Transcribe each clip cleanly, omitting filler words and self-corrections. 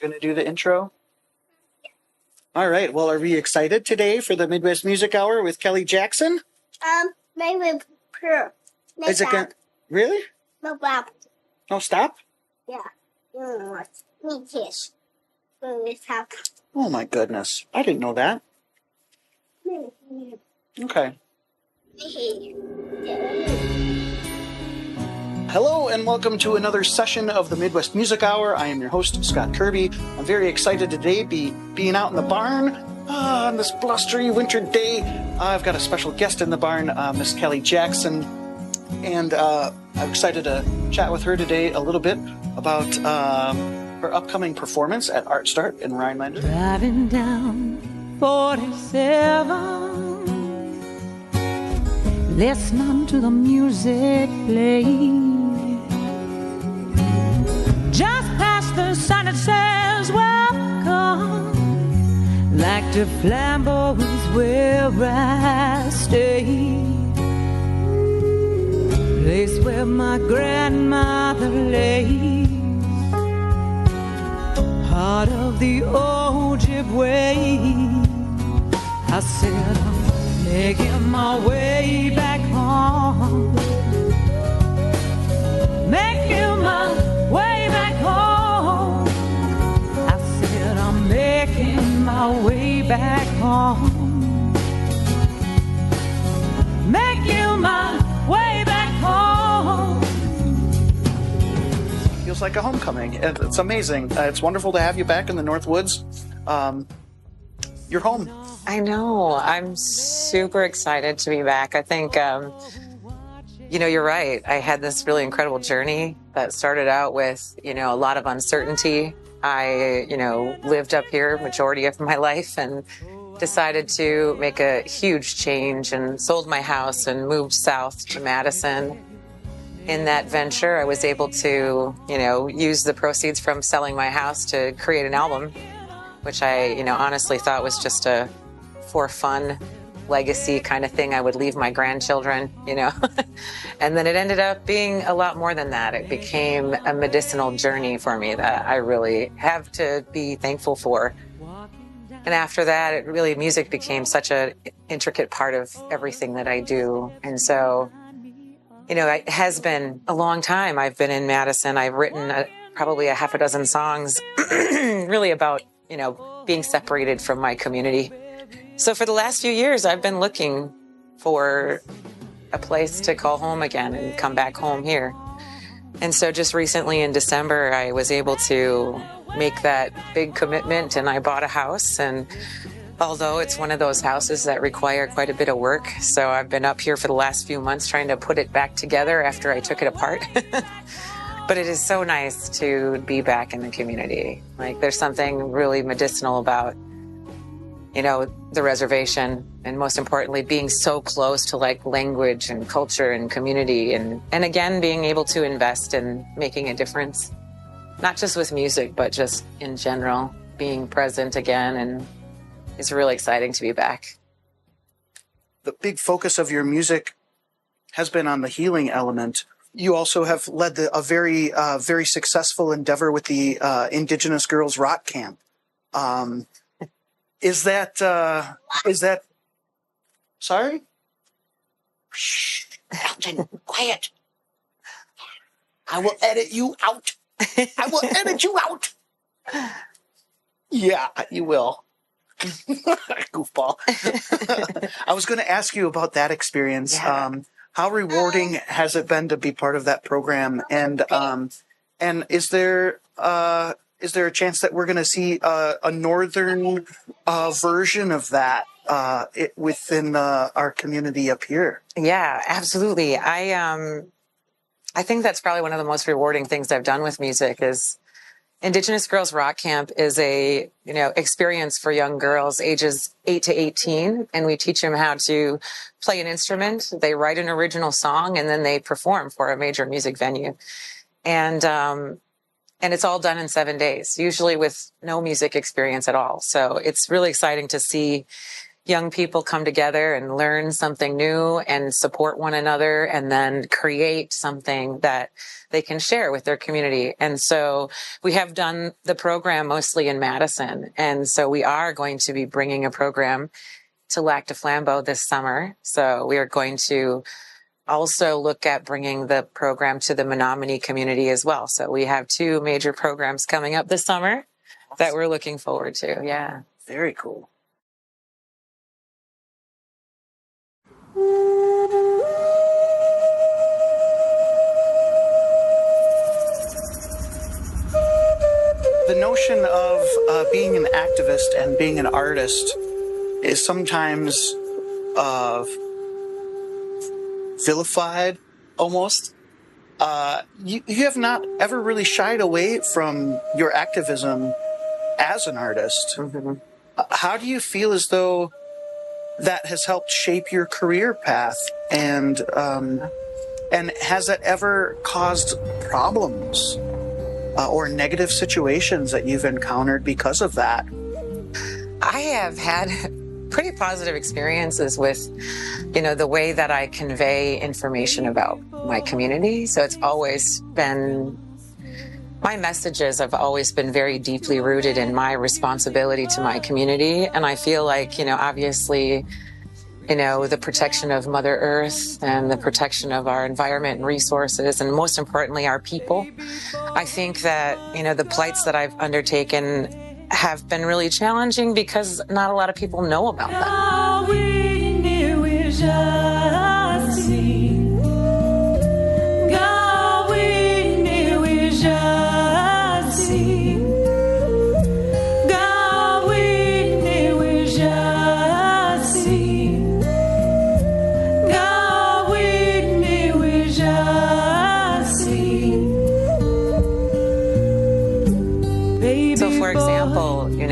going to do the intro? All right. Well, are we excited today for the Midwest Music Hour with Kelly Jackson? Maybe pure. Is it going? Really? No stop. No stop? Yeah. Me kiss. Oh my goodness! I didn't know that. Okay. Hello and welcome to another session of the Midwest Music Hour. I am your host, Scott Kirby. I'm very excited today being out in the barn on this blustery winter day. I've got a special guest in the barn, Miss Kelly Jackson, and I'm excited to chat with her today a little bit about her upcoming performance at Artstart in Rhinelander. Driving down 47, listening to the music play. Just past the sign that says welcome, like the Flambeau is where I stay. Place where my grandmother lays, heart of the Ojibwe. I said I'm making my way back home, making my way back home. I said I'm making my way back home, making my way back home. Feels like a homecoming. It's amazing. It's wonderful to have you back in the North Woods. You're home. I know. I'm super excited to be back. I think, you're right. I had this really incredible journey that started out with, a lot of uncertainty. I, lived up here majority of my life and decided to make a huge change and sold my house and moved south to Madison. In that venture, I was able to, use the proceeds from selling my house to create an album, which I, honestly thought was just a for fun legacy kind of thing I would leave my grandchildren, And then it ended up being a lot more than that. It became a medicinal journey for me that I really have to be thankful for. And after that, music became such an intricate part of everything that I do. And so, it has been a long time. I've been in Madison. I've written probably a half a dozen songs really about, being separated from my community. So for the last few years, I've been looking for a place to call home again and come back home here. And so just recently in December, I was able to make that big commitment and I bought a house. And although it's one of those houses that require quite a bit of work, so I've been up here for the last few months trying to put it back together after I took it apart. But it is so nice to be back in the community. Like there's something really medicinal about, the reservation, and most importantly, being so close to like language and culture and community, and again, being able to invest in making a difference, not just with music, but just in general, being present again. And it's really exciting to be back. The big focus of your music has been on the healing element. You also have led a very, very successful endeavor with the Indigenous Girls Rock Camp. Is that, sorry? Shh, Elton, quiet. I will edit you out. I will edit you out. Yeah, you will. Goofball. I was going to ask you about that experience. Yeah. How rewarding has it been to be part of that program? And is there a chance that we're going to see a northern version of that within our community up here? Yeah, absolutely. I think that's probably one of the most rewarding things I've done with music is Indigenous Girls Rock Camp is a, experience for young girls ages 8 to 18. And we teach them how to play an instrument. They write an original song and then they perform for a major music venue. And it's all done in 7 days, usually with no music experience at all. So it's really exciting to see, young people come together and learn something new and support one another and then create something that they can share with their community. And so we have done the program mostly in Madison. And so we are going to be bringing a program to Lac du Flambeau this summer. So we are going to also look at bringing the program to the Menominee community as well. So we have 2 major programs coming up this summer that we're looking forward to. Yeah. Very cool. The notion of being an activist and being an artist is sometimes vilified, almost. You have not ever really shied away from your activism as an artist. Mm-hmm. How do you feel as though that has helped shape your career path, and has that ever caused problems or negative situations that you've encountered because of that? I have had pretty positive experiences with, the way that I convey information about my community. So it's always been, my messages have always been very deeply rooted in my responsibility to my community. And I feel like, obviously, the protection of Mother Earth and the protection of our environment and resources, and most importantly, our people. I think that, the plights that I've undertaken have been really challenging because not a lot of people know about them.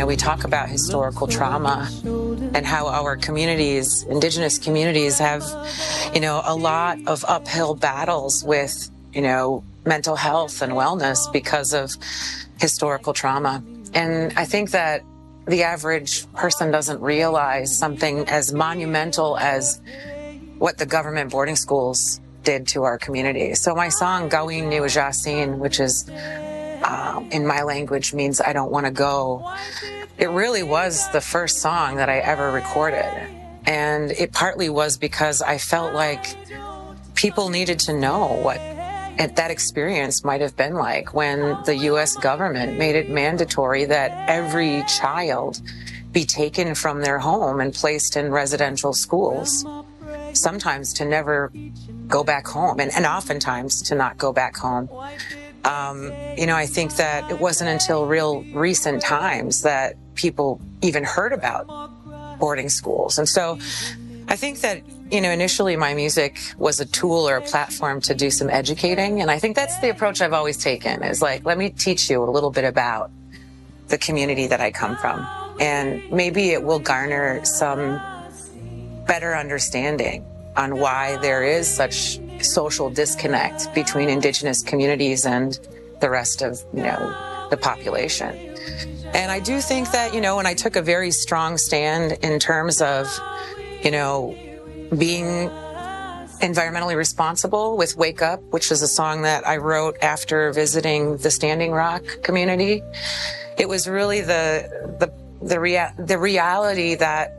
We talk about historical trauma and how our communities, indigenous communities, have, a lot of uphill battles with, mental health and wellness because of historical trauma. And I think that the average person doesn't realize something as monumental as what the government boarding schools did to our community. So my song, Gawin Ni Wajasin, which is in my language means I don't want to go. It really was the first song that I ever recorded. And it partly was because I felt like people needed to know what that experience might have been like when the U.S. government made it mandatory that every child be taken from their home and placed in residential schools, sometimes to never go back home, and oftentimes to not go back home. I think that it wasn't until real recent times that people even heard about boarding schools. And so I think that, initially my music was a tool or a platform to do some educating. And I think that's the approach I've always taken, is like, let me teach you a little bit about the community that I come from. And maybe it will garner some better understanding on why there is such social disconnect between indigenous communities and the rest of, the population. And I do think that, when I took a very strong stand in terms of, being environmentally responsible with Wake Up, which is a song that I wrote after visiting the Standing Rock community, it was really the reality that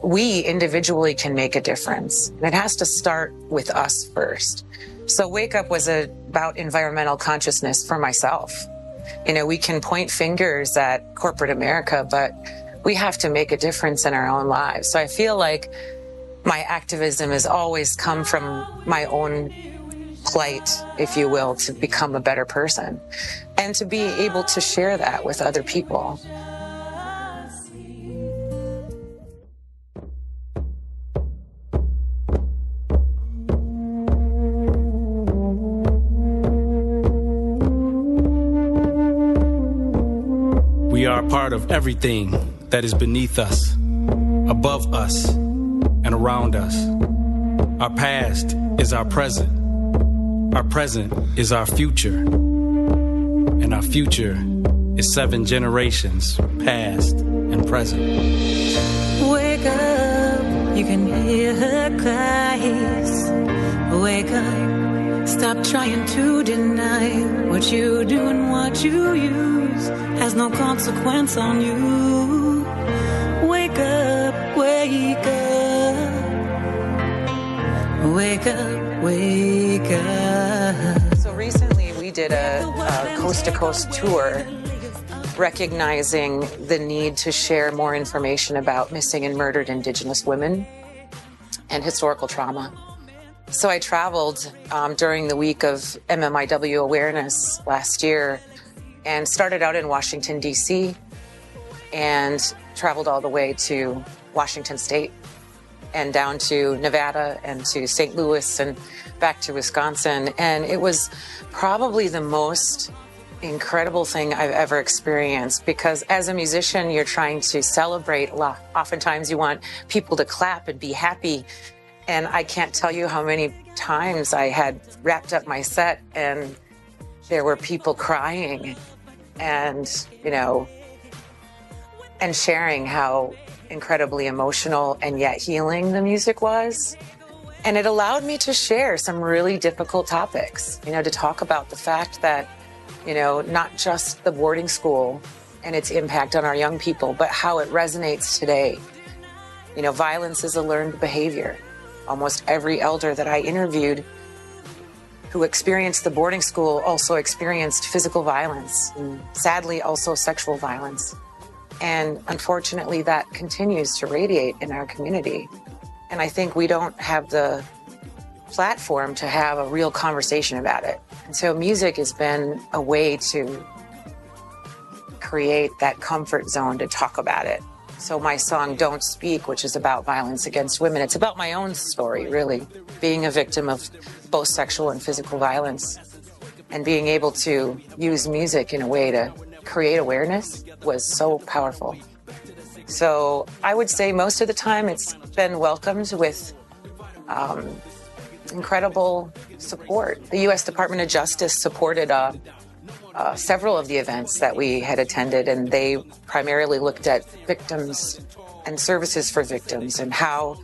we individually can make a difference. And it has to start with us first. So Wake Up was about environmental consciousness for myself. We can point fingers at corporate America, but we have to make a difference in our own lives. So I feel like my activism has always come from my own plight, if you will, to become a better person and to be able to share that with other people. We are a part of everything that is beneath us, above us, and around us. Our past is our present. Our present is our future. And our future is 7 generations, past and present. Wake up, you can hear her cries. Wake up, stop trying to deny what you do and what you use has no consequence on you. Wake up, wake up. Wake up, wake up. So recently we did a coast-to-coast tour recognizing the need to share more information about missing and murdered Indigenous women and historical trauma. So I traveled during the week of MMIW awareness last year and started out in Washington, D.C. and traveled all the way to Washington State and down to Nevada and to St. Louis and back to Wisconsin. And it was probably the most incredible thing I've ever experienced, because as a musician, you're trying to celebrate a lot. Oftentimes you want people to clap and be happy. And I can't tell you how many times I had wrapped up my set and there were people crying and, you know, and sharing how incredibly emotional and yet healing the music was. And it allowed me to share some really difficult topics, you know, to talk about the fact that, you know, not just the boarding school and its impact on our young people, but how it resonates today. You know, violence is a learned behavior. Almost every elder that I interviewed who experienced the boarding school also experienced physical violence and sadly also sexual violence. And unfortunately, that continues to radiate in our community. And I think we don't have the platform to have a real conversation about it. And so music has been a way to create that comfort zone to talk about it. So my song, Don't Speak, which is about violence against women, it's about my own story, really, being a victim of both sexual and physical violence. And being able to use music in a way to create awareness was so powerful. So I would say most of the time it's been welcomed with incredible support. The U.S. Department of Justice supported several of the events that we had attended, and they primarily looked at victims and services for victims and how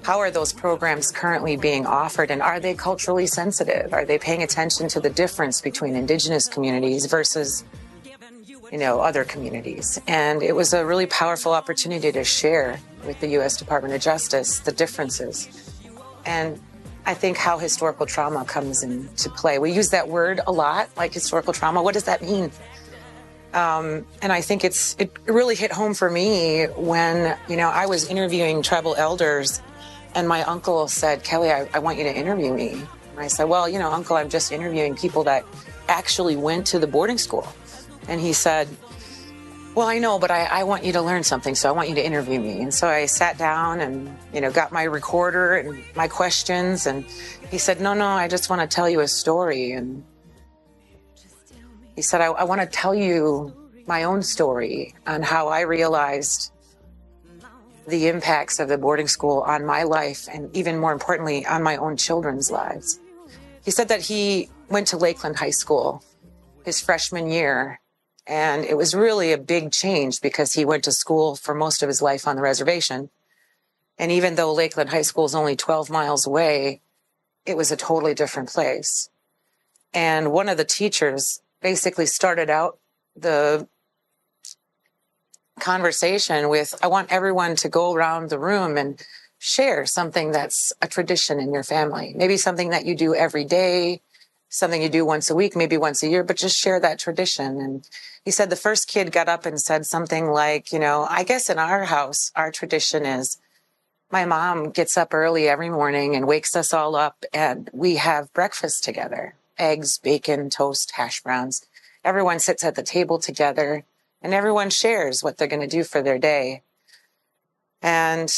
are those programs currently being offered, and are they culturally sensitive? Are they paying attention to the difference between Indigenous communities versus, you know, other communities? And it was a really powerful opportunity to share with the U.S. Department of Justice the differences. And I think how historical trauma comes into play. We use that word a lot, like historical trauma. What does that mean? And I think it really hit home for me when, you know, I was interviewing tribal elders and my uncle said, Kelly, I want you to interview me. And I said, well, you know, Uncle, I'm just interviewing people that actually went to the boarding school. And he said, well, I know, but I want you to learn something, so I want you to interview me. And so I sat down and, you know, got my recorder and my questions. And he said, no, I just want to tell you a story. And he said, I want to tell you my own story on how I realized the impacts of the boarding school on my life and even more importantly, on my own children's lives. He said that he went to Lakeland High School his freshman year, and it was really a big change because he went to school for most of his life on the reservation. And even though Lakeland High School is only 12 miles away, it was a totally different place. And one of the teachers basically started out the conversation with, I want everyone to go around the room and share something that's a tradition in your family. Maybe something that you do every day, something you do once a week, maybe once a year, but just share that tradition. And he said the first kid got up and said something like, you know, I guess in our house, our tradition is my mom gets up early every morning and wakes us all up and we have breakfast together. Eggs, bacon, toast, hash browns. Everyone sits at the table together and everyone shares what they're going to do for their day. And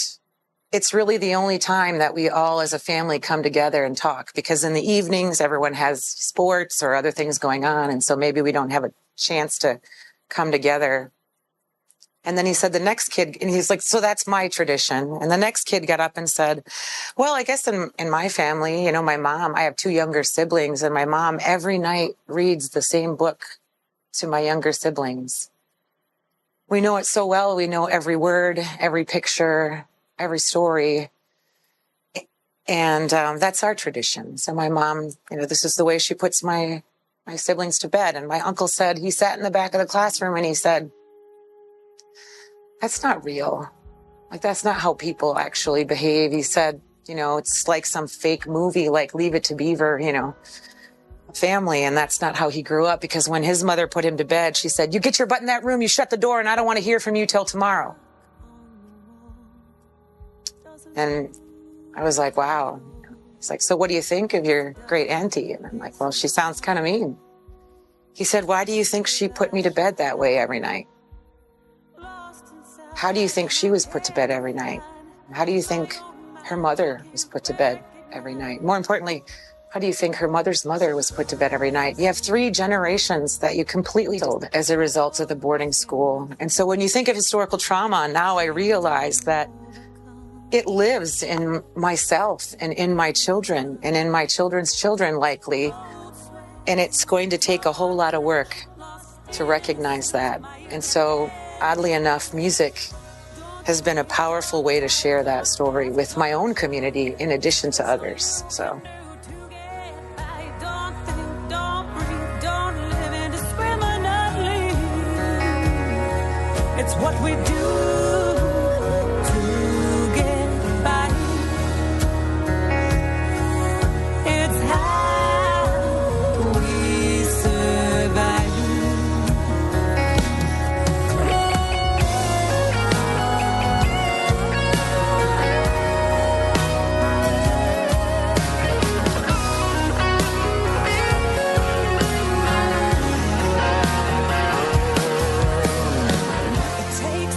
it's really the only time that we all as a family come together and talk, because in the evenings, everyone has sports or other things going on. And so maybe we don't have a chance to come together. And then he said the next kid, and he's like, so that's my tradition. And the next kid got up and said, well, I guess in my family, you know, my mom, I have 2 younger siblings, and my mom every night reads the same book to my younger siblings. we know it so well. We know every word, every picture, every story. And that's our tradition. So my mom, this is the way she puts my siblings to bed. And my uncle said, he sat in the back of the classroom and he said, that's not real. Like, that's not how people actually behave. He said, it's like some fake movie, like Leave It to Beaver, family. And that's not how he grew up, because when his mother put him to bed, she said, you get your butt in that room, you shut the door, and I don't want to hear from you till tomorrow. And I was like, wow. He's like, so what do you think of your great auntie? And I'm like, well, she sounds kind of mean. He said, why do you think she put me to bed that way every night? How do you think she was put to bed every night? How do you think her mother was put to bed every night? More importantly, how do you think her mother's mother was put to bed every night? You have 3 generations that you completely killed as a result of the boarding school. And so when you think of historical trauma, now I realize that it lives in myself and in my children and in my children's children, likely. And it's going to take a whole lot of work to recognize that. And so, oddly enough, music has been a powerful way to share that story with my own community in addition to others. So. It's what we do to get by. It's how we survive.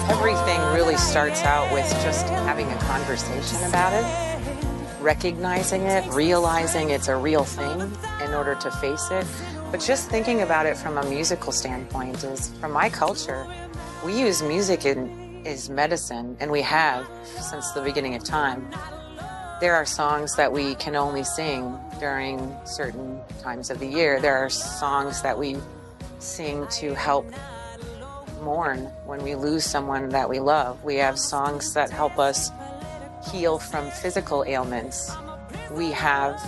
Everything really starts out with just having a conversation about it, recognizing it, realizing it's a real thing in order to face it. But just thinking about it from a musical standpoint is, from my culture, we use music as medicine, and we have since the beginning of time. There are songs that we can only sing during certain times of the year. There are songs that we sing to help mourn when we lose someone that we love. We have songs that help us heal from physical ailments. We have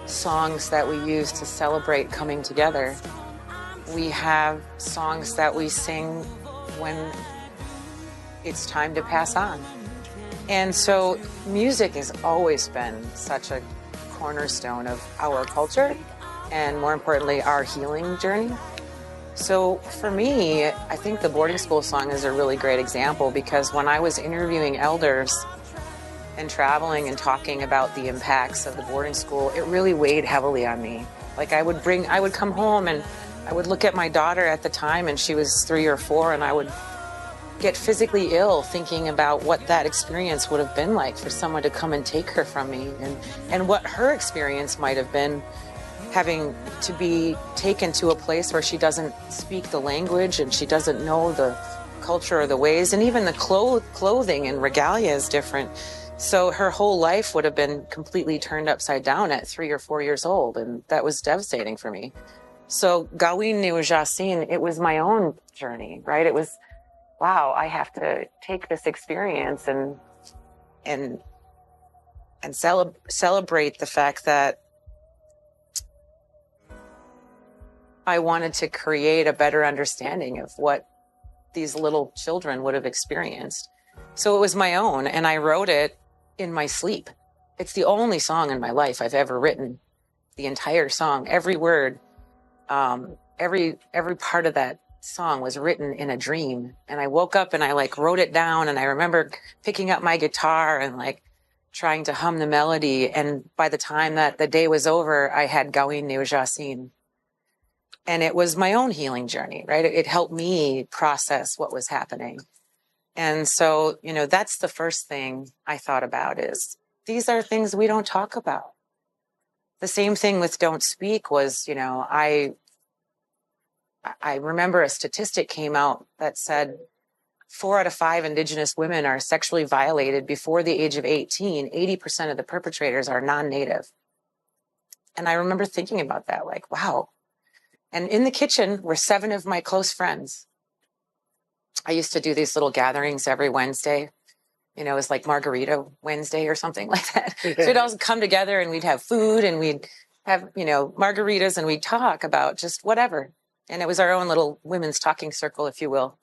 songs that we use to celebrate coming together. We have songs that we sing when it's time to pass on. And so music has always been such a cornerstone of our culture and, more importantly, our healing journey. So for me, I think the boarding school song is a really great example, because when I was interviewing elders and traveling and talking about the impacts of the boarding school, it really weighed heavily on me. Like, I would come home and I would look at my daughter at the time, and she was 3 or 4, and I would get physically ill thinking about what that experience would have been like for someone to come and take her from me, and what her experience might have been, having to be taken to a place where she doesn't speak the language and she doesn't know the culture or the ways, and even the clothing and regalia is different. So her whole life would have been completely turned upside down at 3 or 4 years old, and that was devastating for me. So Gawin Niu Jasin, it was my own journey, right? It was, wow, I have to take this experience and celebrate the fact that I wanted to create a better understanding of what these little children would have experienced. So it was my own, and I wrote it in my sleep. It's the only song in my life I've ever written. The entire song, every word, every part of that song was written in a dream. And I woke up and I wrote it down, and I remember picking up my guitar and trying to hum the melody. And by the time that the day was over, I had Gawin Niu Jasin. And it was my own healing journey, right? It helped me process what was happening. And so, that's the first thing I thought about, is these are things we don't talk about. The same thing with Don't Speak was, I remember a statistic came out that said 4 out of 5 Indigenous women are sexually violated before the age of 18. 80% of the perpetrators are non-Native. And I remember thinking about that, wow. And in the kitchen were 7 of my close friends. I used to do these little gatherings every Wednesday. It was like Margarita Wednesday or something like that. So we'd all come together and we'd have food and we'd have, margaritas, and we'd talk about just whatever. And it was our own little women's talking circle, if you will.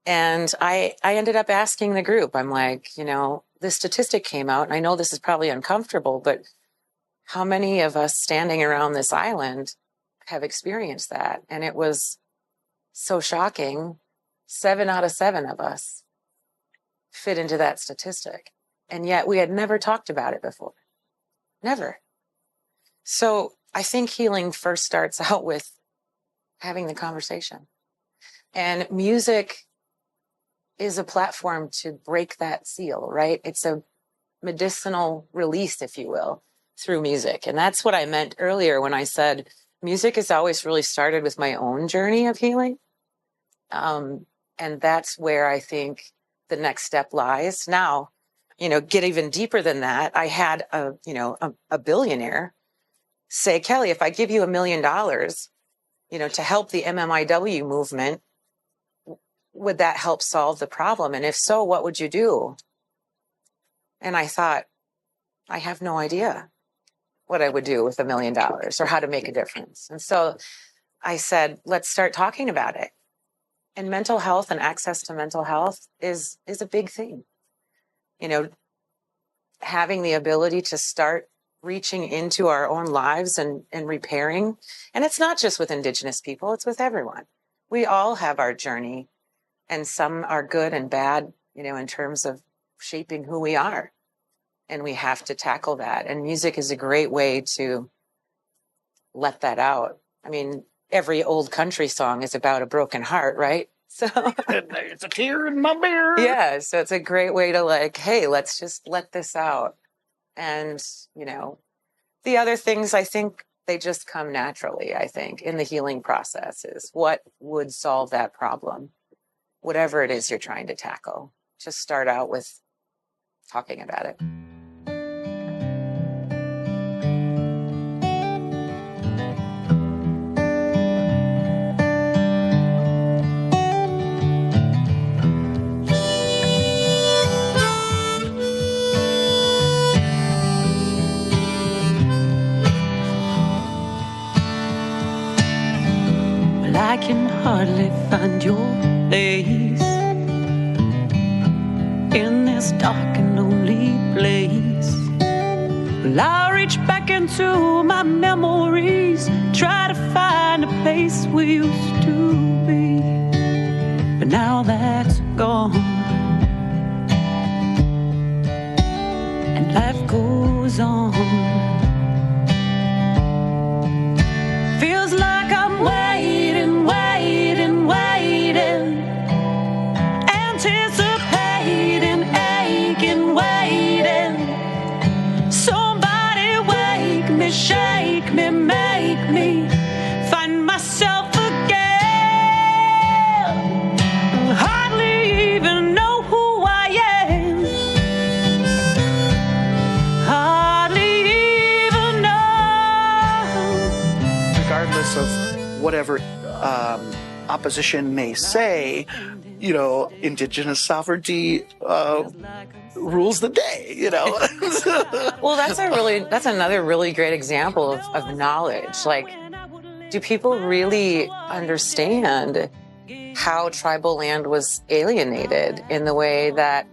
And I ended up asking the group, I'm like, this statistic came out, and I know this is probably uncomfortable, but how many of us standing around this island have experienced that? And it was so shocking. 7 out of 7 of us fit into that statistic. And yet we had never talked about it before. Never. So I think healing first starts out with having the conversation. And music is a platform to break that seal, right? It's a medicinal release, if you will, through music. And that's what I meant earlier when I said music has always really started with my own journey of healing. And that's where I think the next step lies. Now, get even deeper than that. I had a billionaire say, Kelly, if I give you $1 million, to help the MMIW movement, would that help solve the problem? And if so, what would you do? And I thought, I have no idea what I would do with $1 million or how to make a difference. And so I said, let's start talking about it. And mental health and access to mental health is a big thing. Having the ability to start reaching into our own lives and repairing. And it's not just with Indigenous people, it's with everyone. We all have our journey, and some are good and bad, in terms of shaping who we are. And we have to tackle that. And music is a great way to let that out. I mean, every old country song is about a broken heart, right? So there's a tear in my mirror. Yeah, so it's a great way to hey, let's just let this out. And, the other things, I think they just come naturally, I think, in the healing process is what would solve that problem, whatever it is you're trying to tackle. Just start out with talking about it. I can hardly find your place in this dark and lonely place. Well, I reach back into my memories, try to find a place we used to be, but now that's gone, and life goes on. Feels like I'm waiting, anticipating, aching, waiting. Somebody wake me, shake me, make me find myself again. Hardly even know who I am. Hardly even know. Regardless of whatever opposition may say, Indigenous sovereignty rules the day, Well, that's another really great example of knowledge. Do people really understand how tribal land was alienated in the way that,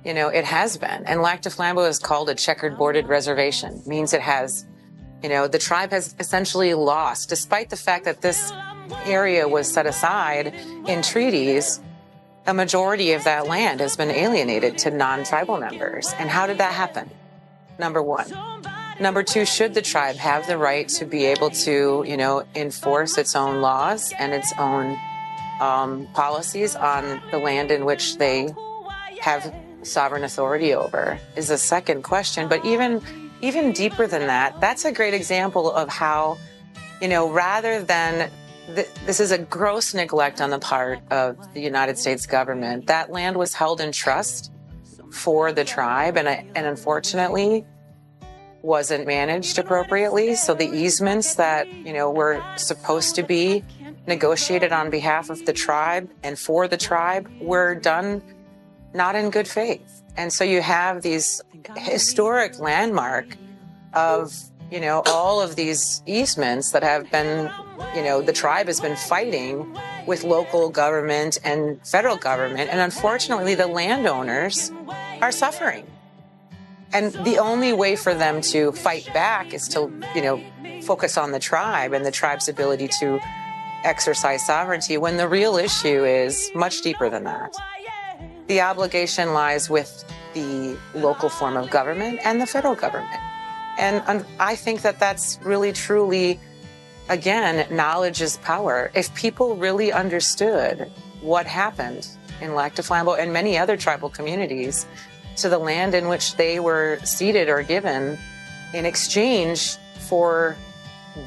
it has been? And Lac du Flambeau is called a checkered boarded reservation. It means it has, the tribe has essentially lost, despite the fact that this area was set aside in treaties. A majority of that land has been alienated to non-tribal members. And how did that happen? Number one. Number two, should the tribe have the right to be able to, enforce its own laws and its own policies on the land in which they have sovereign authority over is a second question. But even deeper than that, that's a great example of how, rather than this is a gross neglect on the part of the United States government. That land was held in trust for the tribe and unfortunately wasn't managed appropriately. So the easements that, were supposed to be negotiated on behalf of the tribe and for the tribe were done not in good faith. And so you have these historic landmark of, all of these easements that have been, the tribe has been fighting with local government and federal government. And unfortunately, the landowners are suffering. And the only way for them to fight back is to, focus on the tribe and the tribe's ability to exercise sovereignty, when the real issue is much deeper than that. The obligation lies with the local form of government and the federal government. And I think that that's really, truly, again, knowledge is power. If people really understood what happened in Lac du Flambeau and many other tribal communities to the land in which they were ceded or given in exchange for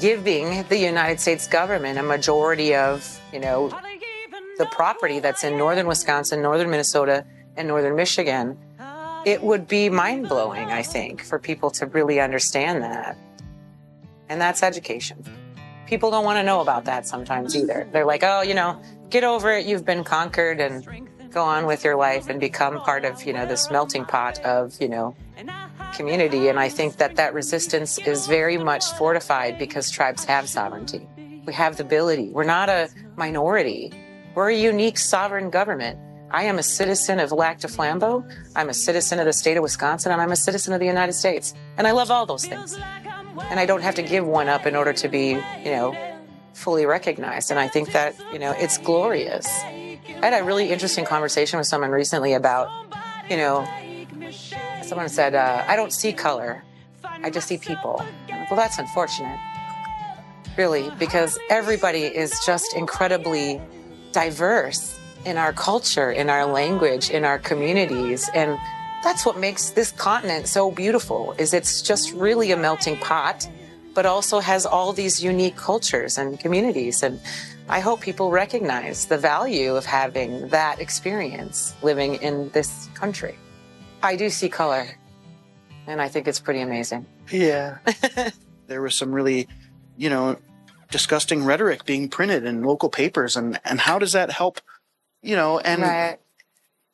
giving the United States government a majority of, the property that's in northern Wisconsin, northern Minnesota, and northern Michigan, it would be mind-blowing, I think, for people to really understand that. And that's education. People don't want to know about that sometimes either. They're like, oh, get over it, you've been conquered, and go on with your life and become part of, this melting pot of, community. And I think that resistance is very much fortified because tribes have sovereignty. We have the ability. We're not a minority. We're a unique sovereign government. I am a citizen of Lac du Flambeau. I'm a citizen of the state of Wisconsin, and I'm a citizen of the United States. And I love all those things. And I don't have to give one up in order to be, fully recognized. And I think that, it's glorious. I had a really interesting conversation with someone recently about, someone said, I don't see color. I just see people. Well, that's unfortunate, really, because everybody is just incredibly diverse in our culture, in our language, in our communities. And that's what makes this continent so beautiful, is it's just really a melting pot, but also has all these unique cultures and communities. And I hope people recognize the value of having that experience living in this country. I do see color, and I think it's pretty amazing. Yeah. There was some really, disgusting rhetoric being printed in local papers, and how does that help, and right.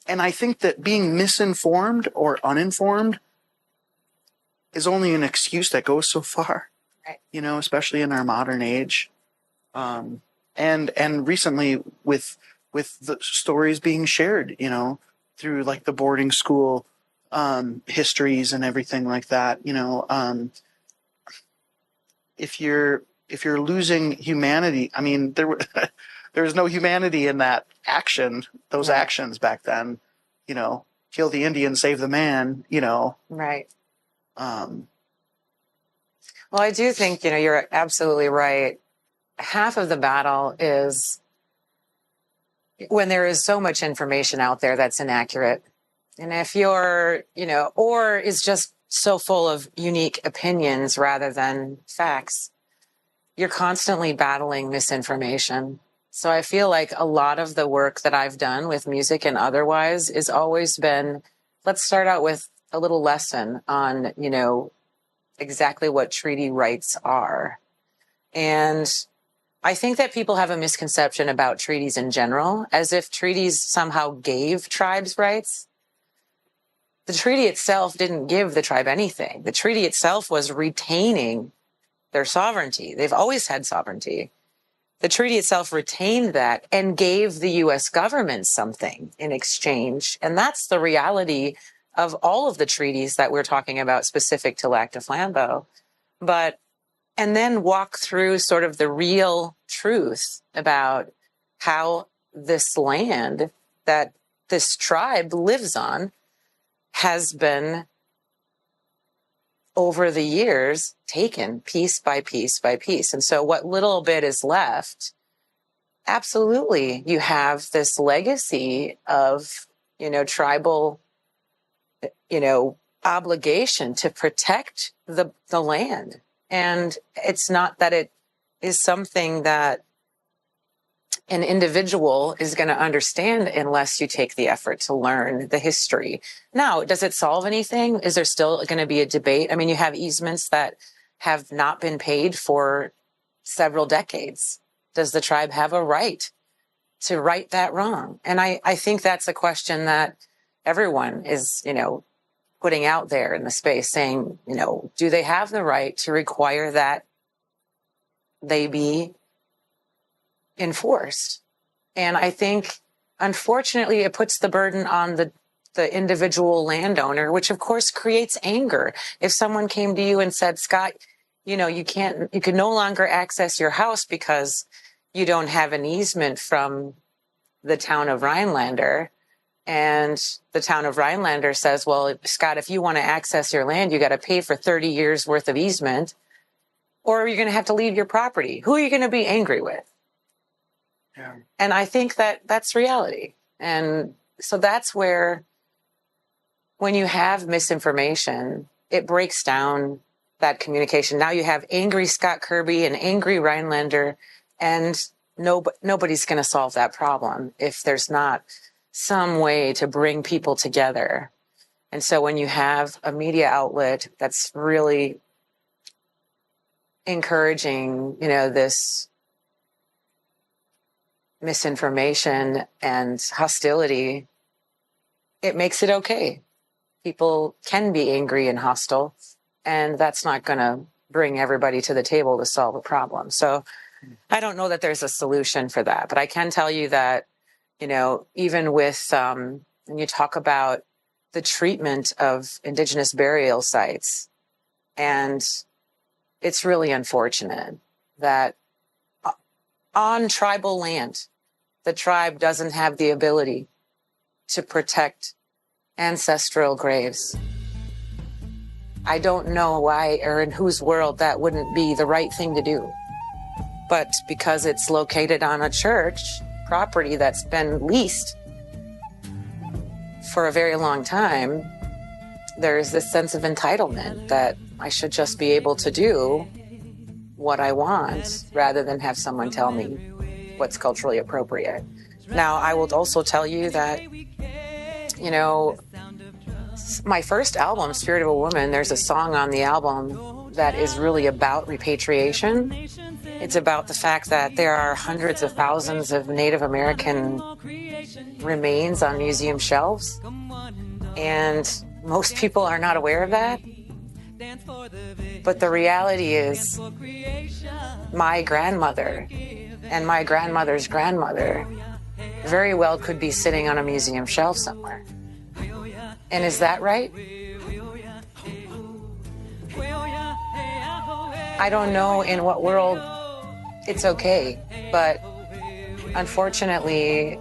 And I think that being misinformed or uninformed is only an excuse that goes so far, right. Especially in our modern age. And recently with the stories being shared, through like the boarding school histories and everything like that, if you're losing humanity, I mean, there was no humanity in that action, those right. actions back then, kill the Indian, save the man, Right. Well, I do think, you're absolutely right. Half of the battle is when there is so much information out there that's inaccurate. And if you're, or is just so full of unique opinions rather than facts, you're constantly battling misinformation. So I feel like a lot of the work that I've done with music and otherwise has always been, let's start out with a little lesson on, exactly what treaty rights are. And I think that people have a misconception about treaties in general, as if treaties somehow gave tribes rights. The treaty itself didn't give the tribe anything. The treaty itself was retaining their sovereignty. They've always had sovereignty. The treaty itself retained that and gave the U.S. government something in exchange. And that's the reality of all of the treaties that we're talking about specific to Lac du Flambeau. And then walk through sort of the real truth about how this land that this tribe lives on has been, over the years, taken piece by piece by piece. And so what little bit is left, absolutely, you have this legacy of, tribal, obligation to protect the land. And it's not that it is something that an individual is going to understand unless you take the effort to learn the history. Now, does it solve anything? Is there still going to be a debate? I mean, you have easements that have not been paid for several decades. does the tribe have a right to right that wrong? And I think that's a question that everyone is, putting out there in the space, saying, do they have the right to require that they be enforced? And I think, unfortunately, it puts the burden on the individual landowner, which of course creates anger. If someone came to you and said, Scott, you can no longer access your house because you don't have an easement from the town of Rhinelander, and the town of Rhinelander says, well, Scott, if you want to access your land, you got to pay for 30 years worth of easement, or you're going to have to leave your property. Who are you going to be angry with? Yeah. And I think that that's reality. And so that's where, when you have misinformation, it breaks down that communication. Now you have angry Scott Kirby and angry Rhinelander, and nobody's going to solve that problem if there's not some way to bring people together. And so when you have a media outlet that's really encouraging, this misinformation and hostility, it makes it okay. People can be angry and hostile, and that's not going to bring everybody to the table to solve a problem. So I don't know that there's a solution for that, but I can tell you that, even with, when you talk about the treatment of Indigenous burial sites, and it's really unfortunate that on tribal land, the tribe doesn't have the ability to protect ancestral graves. I don't know why or in whose world that wouldn't be the right thing to do. But because it's located on a church property that's been leased for a very long time, there's this sense of entitlement that I should just be able to do what I want rather than have someone tell me what's culturally appropriate. Now, I will also tell you that, my first album, Spirit of a Woman, there's a song on the album that is really about repatriation. It's about the fact that there are hundreds of thousands of Native American remains on museum shelves, and most people are not aware of that. But the reality is, my grandmother and my grandmother's grandmother very well could be sitting on a museum shelf somewhere. And is that right? I don't know in what world it's okay, but unfortunately,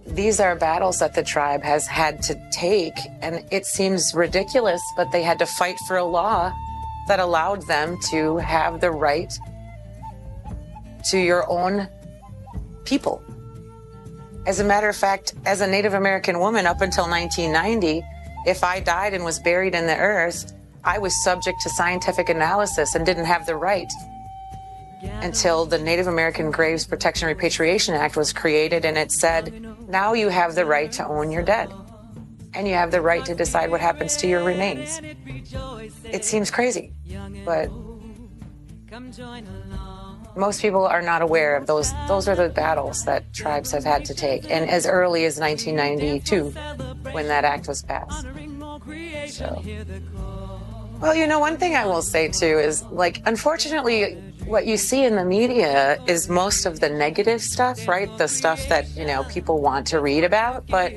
these are battles that the tribe has had to take, and it seems ridiculous, but they had to fight for a law that allowed them to have the right to your own people. As a matter of fact, as a Native American woman up until 1990, if I died and was buried in the earth, I was subject to scientific analysis and didn't have the right until the Native American Graves Protection and Repatriation Act was created, and it said, now you have the right to own your dead, and you have the right to decide what happens to your remains. It seems crazy, but most people are not aware of those. Those are the battles that tribes have had to take, and as early as 1992, when that act was passed. So, well, one thing I will say too is, unfortunately, what you see in the media is most of the negative stuff, right? The stuff that, people want to read about, but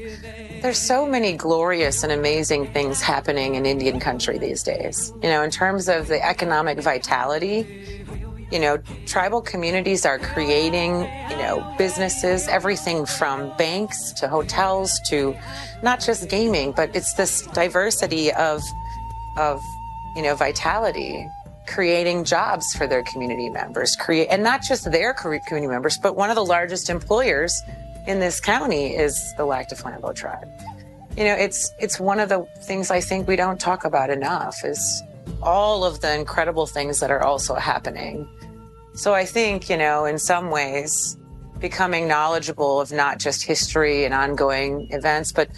there's so many glorious and amazing things happening in Indian country these days. In terms of the economic vitality, tribal communities are creating, businesses, everything from banks to hotels to not just gaming, but it's this diversity of vitality, creating jobs for their community members, and not just their community members, but one of the largest employers in this county is the Lac du Flambeau tribe. It's one of the things I think we don't talk about enough is all of the incredible things that are also happening. So I think, in some ways, becoming knowledgeable of not just history and ongoing events, but,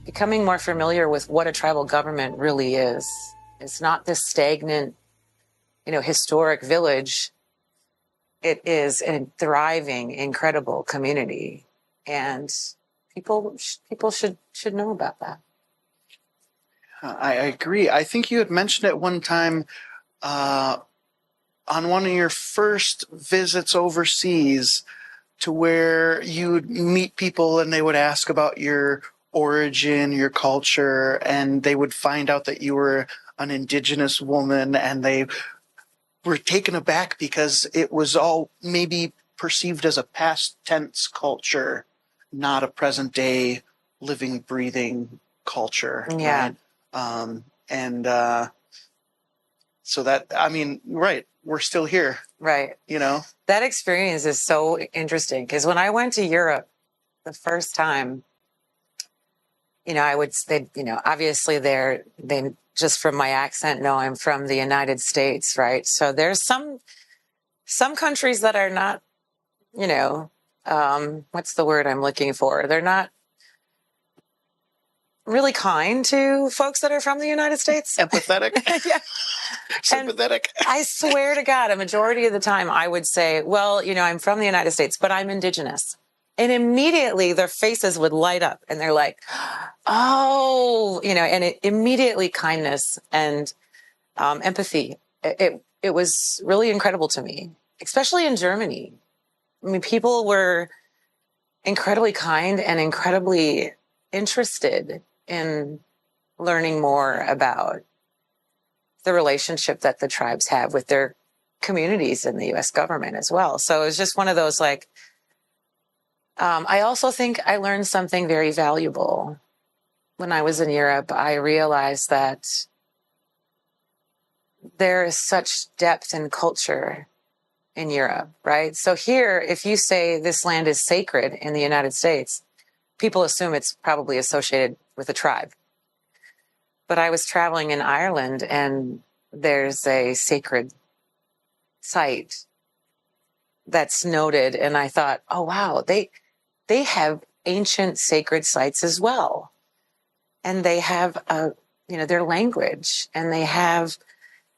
becoming more familiar with what a tribal government really is. It's not this stagnant, historic village. it is a thriving, incredible community, and people should know about that. I agree. I think you had mentioned at one time on one of your first visits overseas to where you'd meet people and they would ask about your origin, your culture, and they would find out that you were an indigenous woman, and they were taken aback because it was all maybe perceived as a past tense culture, not a present day living, breathing culture. Yeah. Right? So that, I mean, right, we're still here. Right. You know? That experience is so interesting because when I went to Europe the first time, I would say, obviously they just from my accent know I'm from the United States, right? So there's some countries that are not, what's the word I'm looking for? They're not really kind to folks that are from the United States. Empathetic? Yeah. Sympathetic. And I swear to God, a majority of the time I would say, well, I'm from the United States, but I'm indigenous. And immediately their faces would light up and they're like, oh, and immediately kindness and empathy. It was really incredible to me, especially in Germany. I mean, people were incredibly kind and incredibly interested in learning more about the relationship that the tribes have with their communities and the U.S. government as well. So it was just one of those, like, I also think I learned something very valuable. When I was in Europe, I realized that there is such depth and culture in Europe, right? So here, if you say this land is sacred in the United States, people assume it's probably associated with a tribe. But I was traveling in Ireland and there's a sacred site that's noted. And I thought, oh, wow, they have ancient sacred sites as well. And they have, their language, and they have,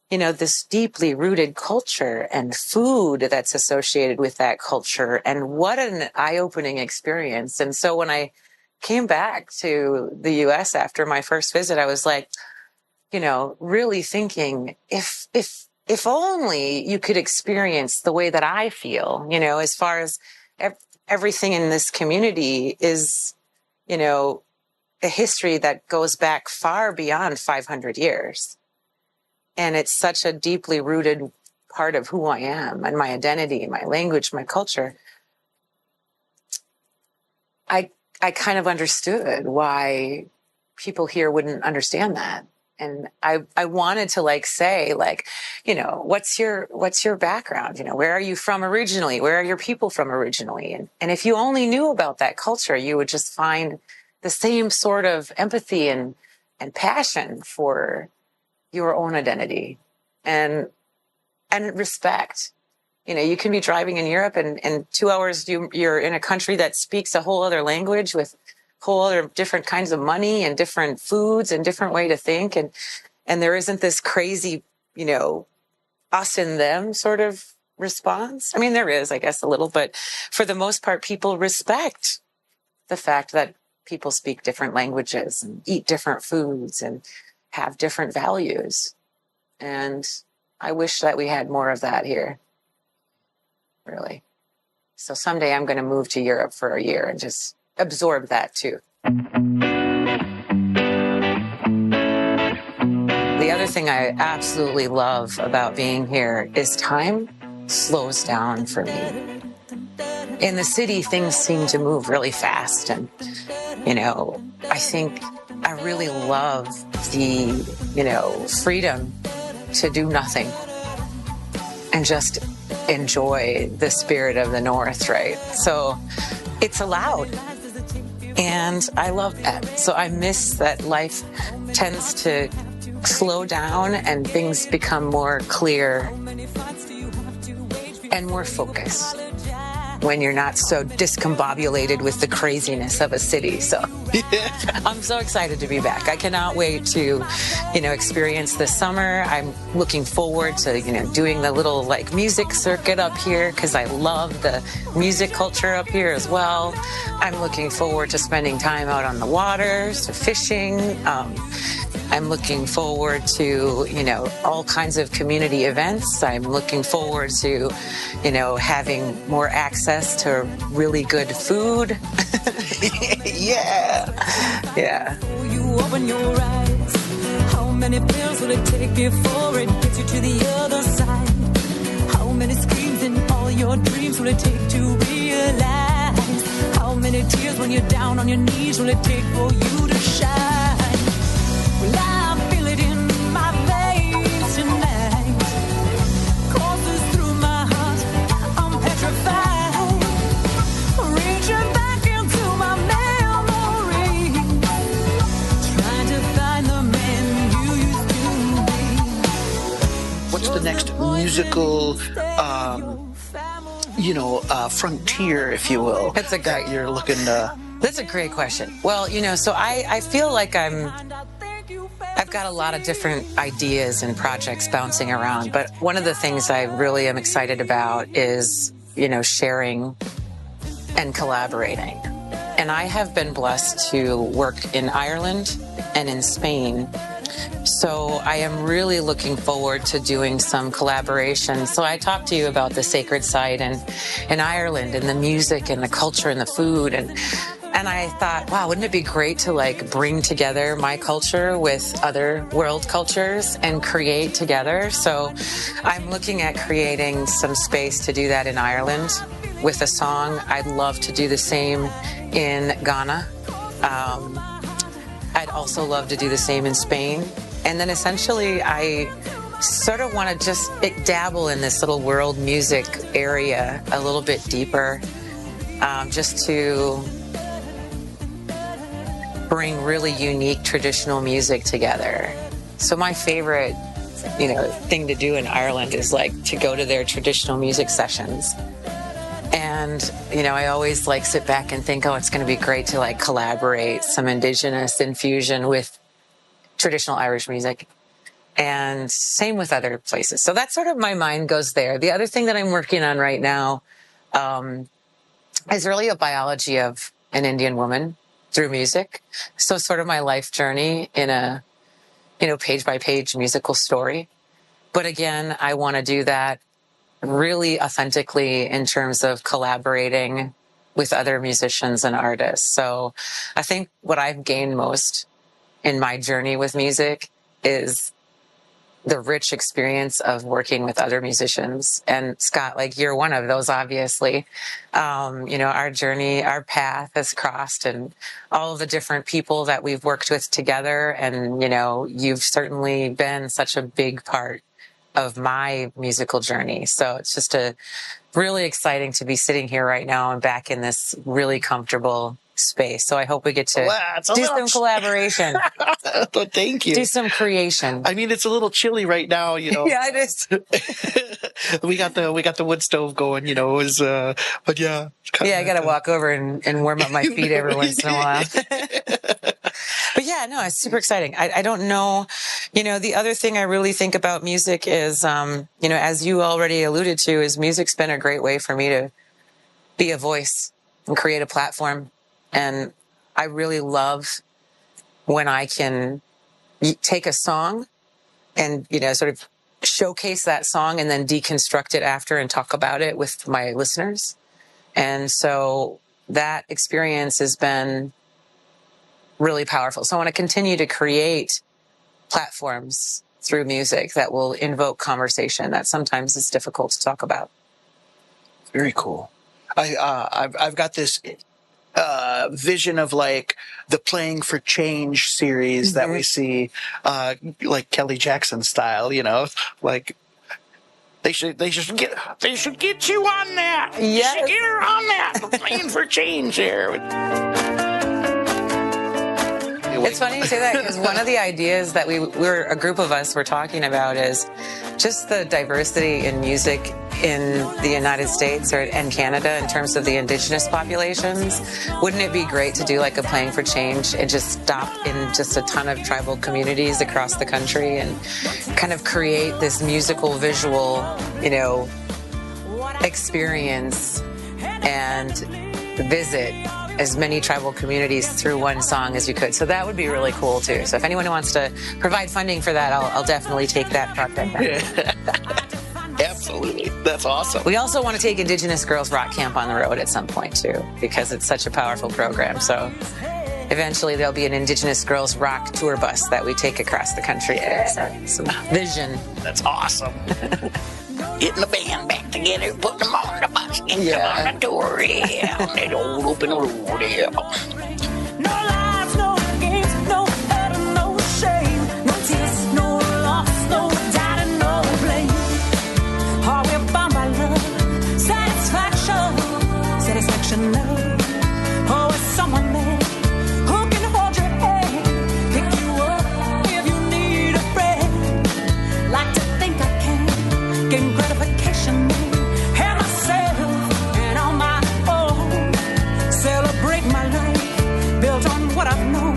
this deeply rooted culture and food that's associated with that culture. And what an eye-opening experience. And so when I came back to the U.S. after my first visit, I was like, really thinking, if only you could experience the way that I feel, as far as everything in this community is, a history that goes back far beyond 500 years. And it's such a deeply rooted part of who I am and my identity, my language, my culture. I kind of understood why people here wouldn't understand that. And I wanted to say, what's your background? Where are you from originally? Where are your people from originally? And if you only knew about that culture, you would just find the same sort of empathy and passion for your own identity and respect. You can be driving in Europe and 2 hours you're in a country that speaks a whole other language with whole other different kinds of money and different foods and different way to think. And there isn't this crazy, us and them sort of response. I mean, there is, I guess, a little, but for the most part, people respect the fact that people speak different languages and eat different foods and have different values. And I wish that we had more of that here. Really. So someday I'm going to move to Europe for a year and just absorb that too. The other thing I absolutely love about being here is time slows down for me. In the city, things seem to move really fast. And, I think I really love the, freedom to do nothing and just enjoy the spirit of the North, right? So it's allowed. And I love that. So I miss that life tends to slow down and things become more clear and more focused. when you're not so discombobulated with the craziness of a city. So I'm so excited to be back. I cannot wait to, experience this summer. I'm looking forward to, doing the little like music circuit up here because I love the music culture up here as well. I'm looking forward to spending time out on the water, to fishing. I'm looking forward to, all kinds of community events. I'm looking forward to, having more access to really good food. Yeah. You open your eyes. How many pills will it take before it gets you to the other side? How many screams in all your dreams will it take to realize? How many tears when you're down on your knees will it take for you to shine? Well, I feel it in my veins tonight. Courses through my heart, I'm petrified. Reaching back into my memory, trying to find the man you used to be. What's the next musical, frontier, if you will? That's a great. That you're looking to. That's a great question. Well, so I feel like I've got a lot of different ideas and projects bouncing around, but one of the things I really am excited about is, sharing and collaborating. And I have been blessed to work in Ireland and in Spain. So I am really looking forward to doing some collaboration. So I talked to you about the sacred site in Ireland and the music and the culture and the food. And I thought, wow, wouldn't it be great to like bring together my culture with other world cultures and create together? So I'm looking at creating some space to do that in Ireland with a song. I'd love to do the same in Ghana. I'd also love to do the same in Spain. And then essentially I sort of want to just dabble in this little world music area a little bit deeper, just to bring really unique traditional music together. So my favorite, thing to do in Ireland is like to go to their traditional music sessions. And, I always like sit back and think, it's going to be great to like collaborate some indigenous infusion with traditional Irish music. And same with other places. So that's sort of my mind goes there. The other thing that I'm working on right now is really a biology of an Indian woman through music. So sort of my life journey in a, page by page musical story. But again, I want to do that really authentically in terms of collaborating with other musicians and artists. So I think what I've gained most in my journey with music is the rich experience of working with other musicians. And Scott, like you're one of those, obviously. Our journey, our path has crossed, and all of the different people that we've worked with together. And, you've certainly been such a big part of my musical journey. So it's just really exciting to be sitting here right now and back in this really comfortable space. So I hope we get to do some collaboration. Thank you. Do some creation. I mean, it's a little chilly right now, Yeah, it is. we got the wood stove going, it was, but yeah. I got to walk over and warm up my feet every once in a while. But yeah, no, it's super exciting. I don't know, the other thing I really think about music is, as you already alluded to, is music's been a great way for me to be a voice and create a platform. And I really love when I can take a song and, sort of showcase that song and then deconstruct it after and talk about it with my listeners. And so that experience has been really powerful. So I want to continue to create platforms through music that will invoke conversation that sometimes is difficult to talk about. Very cool. I've got this vision of like the Playing for Change series that we see, like Kelly Jackson style, like they should get you on that. Yes. You should get her on that. Playing for Change here. It's funny you say that because one of the ideas that a group of us were talking about is just the diversity in music in the United States and Canada in terms of the indigenous populations. Wouldn't it be great to do like a Playing for Change and just stop in just a ton of tribal communities across the country and kind of create this musical, visual, experience and visit as many tribal communities through one song as you could. So that would be really cool too. So if anyone wants to provide funding for that, I'll definitely take that project. Absolutely. That's awesome. We also want to take Indigenous Girls Rock Camp on the road at some point too, because it's such a powerful program. So eventually there'll be an Indigenous Girls Rock tour bus that we take across the country. So, some vision. That's awesome. Getting the band back together, putting them on the bus, getting them on the tour, yeah, on that old open road, yeah. No lies, no games, no hurt, no shame, no tears, no loss, no doubt, and no blame. Are we bound by love, satisfaction, love? Oh, is someone there who can hold your hand, pick you up if you need a friend? Like to think I can gain gratification and myself and on my own, celebrate my life built on what I've known,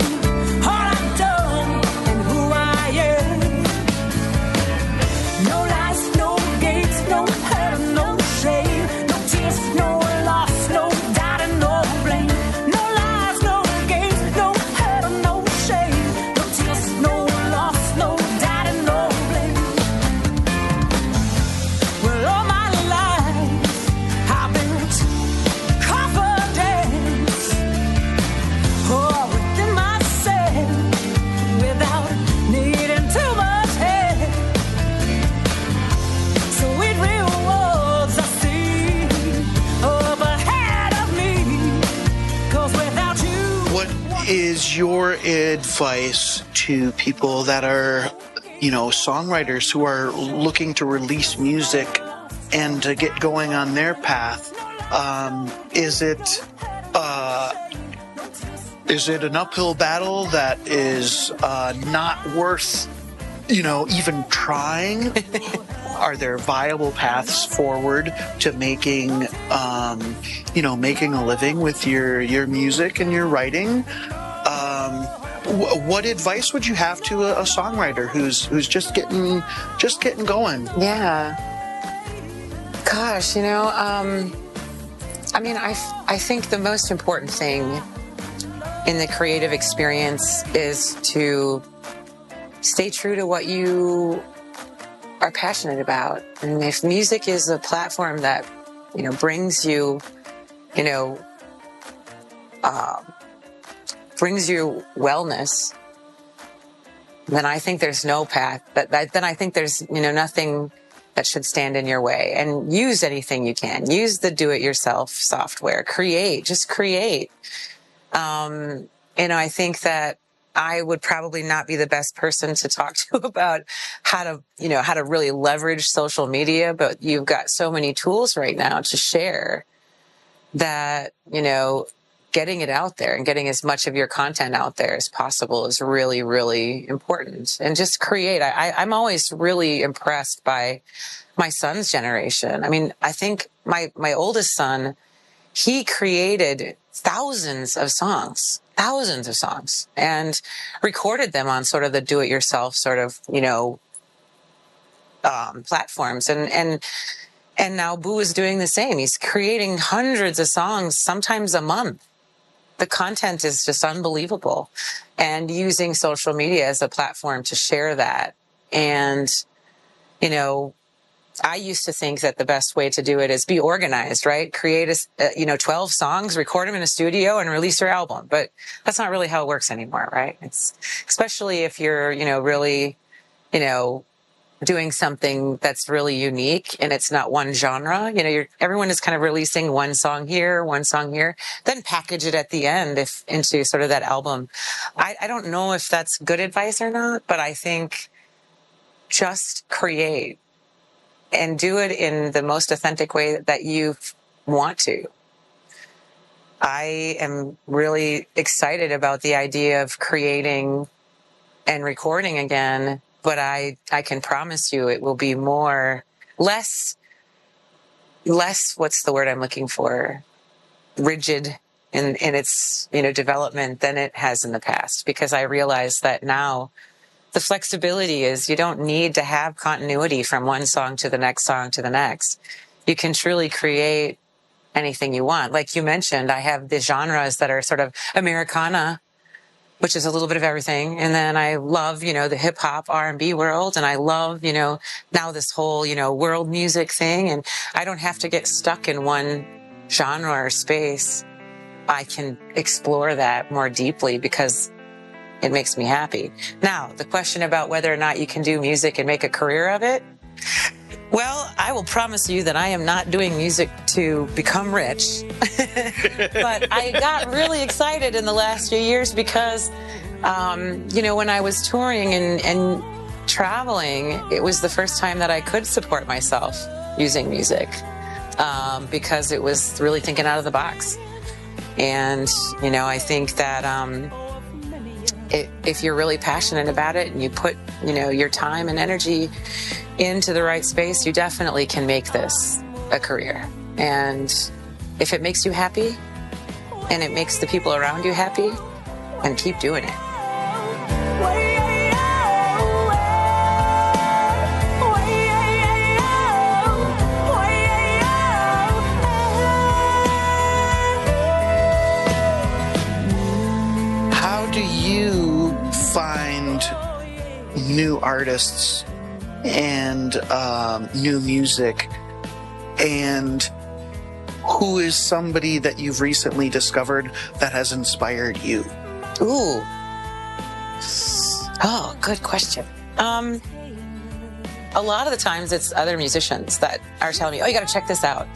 all I've done and who I am. No lies, no games, no hurt, no shame, no tears, no loss, no doubt and no blame. No lies, no games, no hurt, no shame, no tears, no loss, no doubt and no blame. Well, all my life I've built confidence, oh, within myself, without needing too much help. Sweet rewards I see up ahead of me, 'cause without you. What is your advice to people that are, songwriters who are looking to release music and to get going on their path? Is it an uphill battle that is not worth, even trying? Are there viable paths forward to making a living with your music and your writing? What advice would you have to a songwriter who's just getting going? Yeah. Gosh, I think the most important thing in the creative experience is to stay true to what you are passionate about. And if music is a platform that, brings you, brings you wellness, then I think there's no path. Then I think there's, nothing that should stand in your way. And use anything you can. Use the do-it-yourself software. Just create. I think that I would probably not be the best person to talk to about how to really leverage social media, but you've got so many tools right now to share that, getting it out there and getting as much of your content out there as possible is really, really important. And just create. I'm always really impressed by my son's generation. I mean, I think my oldest son, he created thousands of songs, and recorded them on sort of the do-it-yourself sort of, platforms. And now Boo is doing the same. He's creating hundreds of songs, sometimes a month. The content is just unbelievable, and using social media as a platform to share that. And, I used to think that the best way to do it is be organized, right? Create 12 songs, record them in a studio and release your album. But that's not really how it works anymore, right? It's especially if you're, really, doing something that's really unique and it's not one genre. Everyone is kind of releasing one song here, then package it at the end into sort of that album. I don't know if that's good advice or not, but I think just create and do it in the most authentic way that you want to. I am really excited about the idea of creating and recording again, but I can promise you it will be less less, what's the word I'm looking for, rigid in its, development than it has in the past, because I realize that now the flexibility is you don't need to have continuity from one song to the next song to the next. You can truly create anything you want. Like you mentioned, I have the genres that are sort of Americana, which is a little bit of everything. And then I love, the hip hop R&B world. And I love, now this whole, world music thing. And I don't have to get stuck in one genre or space. I can explore that more deeply because it makes me happy. Now, the question about whether or not you can do music and make a career of it. Well, I will promise you that I am not doing music to become rich. But I got really excited in the last few years because, when I was touring and traveling, it was the first time that I could support myself using music, because it was really thinking out of the box. And, I think that if you're really passionate about it and you put, your time and energy into the right space, you definitely can make this a career. And if it makes you happy and it makes the people around you happy, then keep doing it. How do you find new artists and new music, and who is somebody that you've recently discovered that has inspired you? Ooh. Oh, good question. A lot of the times it's other musicians that are telling me, oh, you got to check this out.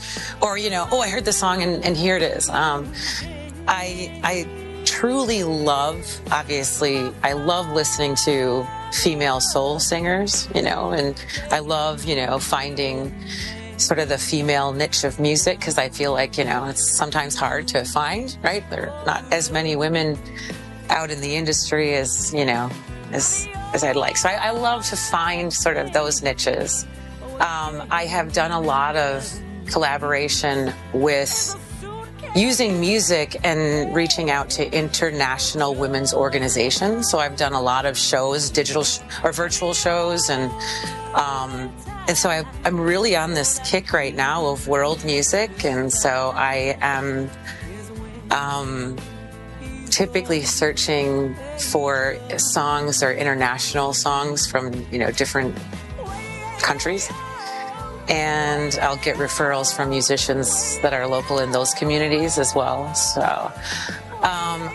Or, oh, I heard this song and here it is. I truly love, obviously, I love listening to female soul singers, and I love, finding sort of the female niche of music, because I feel like, it's sometimes hard to find, right? There are not as many women out in the industry as, as I'd like. So I love to find sort of those niches. I have done a lot of collaboration with using music and reaching out to international women's organizations. So I've done a lot of shows, digital or virtual shows, and so I'm really on this kick right now of world music, and so I am typically searching for songs or international songs from different countries. And I'll get referrals from musicians that are local in those communities as well. So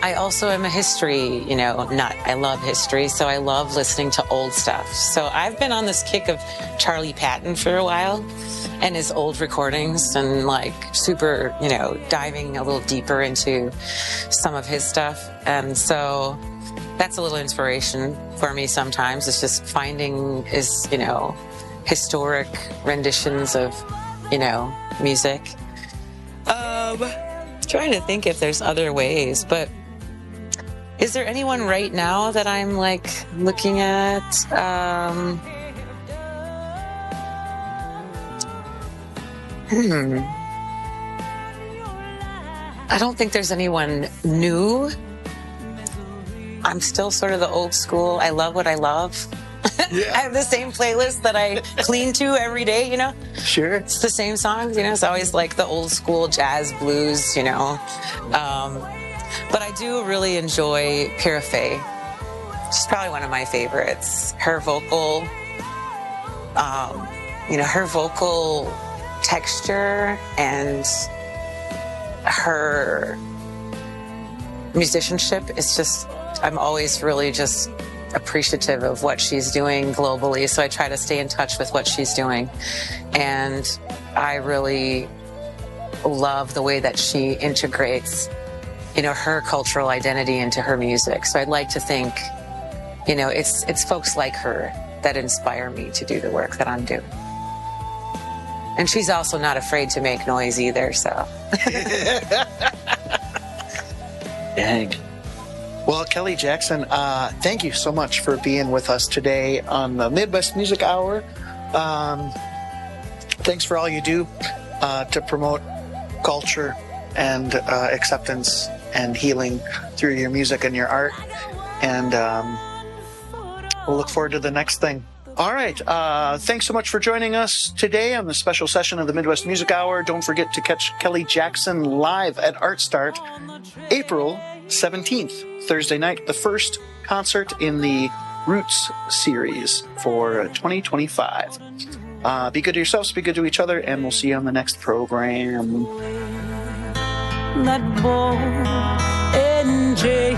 I also am a history, nut. I love history, so I love listening to old stuff. So I've been on this kick of Charlie Patton for a while and his old recordings, and super, diving a little deeper into some of his stuff. And so that's a little inspiration for me sometimes. It's just finding historic renditions of, music. Trying to think if there's other ways, but is there anyone right now that I'm looking at? I don't think there's anyone new. I'm still sort of the old school. I love what I love. Yeah. I have the same playlist that I clean to every day, Sure. It's the same songs, It's always the old school jazz, blues, But I do really enjoy Pira Faye. She's probably one of my favorites. Her vocal, her vocal texture and her musicianship is just, I'm always really just appreciative of what she's doing globally, so I try to stay in touch with what she's doing. And I really love the way that she integrates, her cultural identity into her music. So I'd like to think, it's folks like her that inspire me to do the work that I'm doing. And she's also not afraid to make noise either, so. Dang. Well, Kelly Jackson, thank you so much for being with us today on the Midwest Music Hour. Thanks for all you do. to promote culture and acceptance and healing through your music and your art. And we'll look forward to the next thing. All right. Thanks so much for joining us today on the special session of the Midwest Music Hour. Don't forget to catch Kelly Jackson live at Artstart April 17th, Thursday night, the first concert in the Roots series for 2025. Be good to yourselves, be good to each other, and we'll see you on the next program. That ball and chain